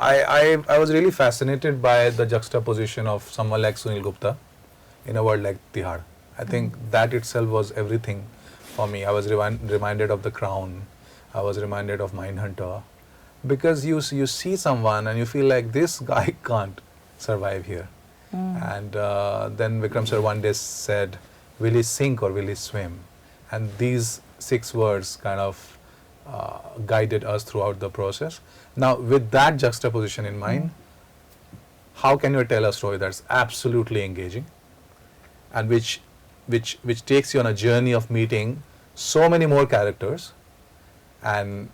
I was really fascinated by the juxtaposition of someone like Sunil Gupta in a world like Tihar. I think that itself was everything for me. I was reminded of The Crown. I was reminded of Mindhunter, because you see someone and you feel like this guy can't survive here. And then Vikram sir one day said, will he sink or will he swim? And these 6 words kind of guided us throughout the process. Now, with that juxtaposition in mind, how can you tell a story that's absolutely engaging and which takes you on a journey of meeting so many more characters and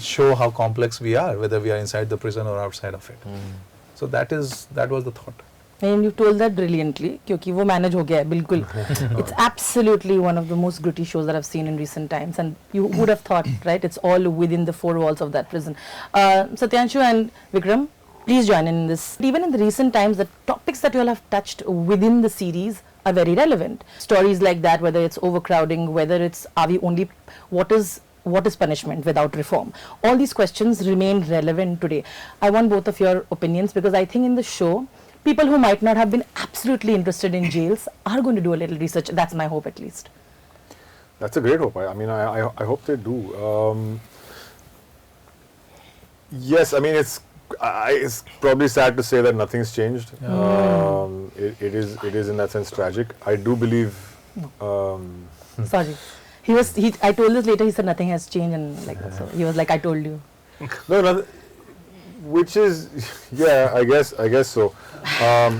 show how complex we are, whether we are inside the prison or outside of it. So that was the thought. And you told that brilliantly, क्योंकि वो manage हो गया है बिल्कुल. It's absolutely one of the most gritty shows that I've seen in recent times, and you would have thought, right, it's all within the 4 walls of that prison. Satyanshu and Vikram, please join in this. Even in the recent times, the topics that you all have touched within the series are very relevant. Stories like that, whether it's overcrowding, whether it's what is punishment without reform? All these questions remain relevant today. I want both of your opinions, because I think in the show, people who might not have been absolutely interested in jails are going to do a little research. That's my hope, at least. That's a great hope. I mean, I hope they do. Yes, I mean, it's probably sad to say that nothing's changed. It is in that sense tragic. I do believe. Sorry, I told this later. He said nothing has changed, and like so he was like, I told you. No, which is, yeah, I guess so.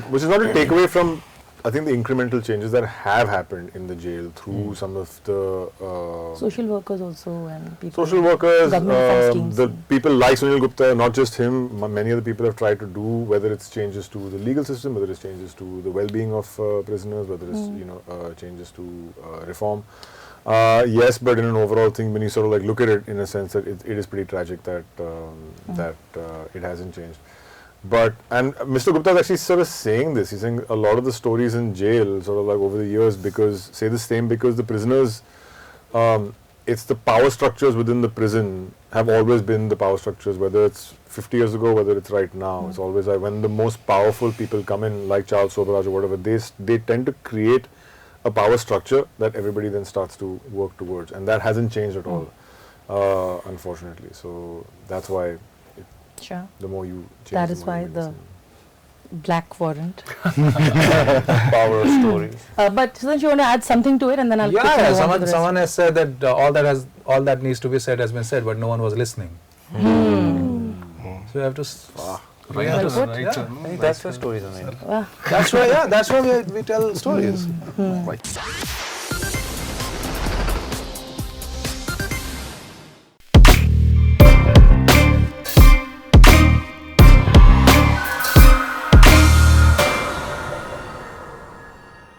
Which is not a takeaway from, I think, the incremental changes that have happened in the jail through some of the social workers also, and people. Social workers, schemes the people like Sunil Gupta, not just him. Many other people have tried to do, whether it's changes to the legal system, whether it's changes to the well-being of prisoners, whether it's changes to reform. Yes, but in an overall thing, when you sort of like look at it in a sense that it is pretty tragic that it hasn't changed. And Mr. Gupta is actually sort of saying this. He's saying a lot of the stories in jail, sort of like over the years, because the prisoners, it's the power structures within the prison have always been the power structures, whether it's 50 years ago, whether it's right now. It's always like when the most powerful people come in, like Charles Soberaj or whatever, they tend to create a power structure that everybody then starts to work towards, and that hasn't changed at all, unfortunately. So that's why the more you change, that is why the black warrant. Power of stories. But since you want to add something to it, and then I'll someone has said that all that needs to be said has been said, but no one was listening. So you have to. That's where stories are made. That's why we tell stories. Right.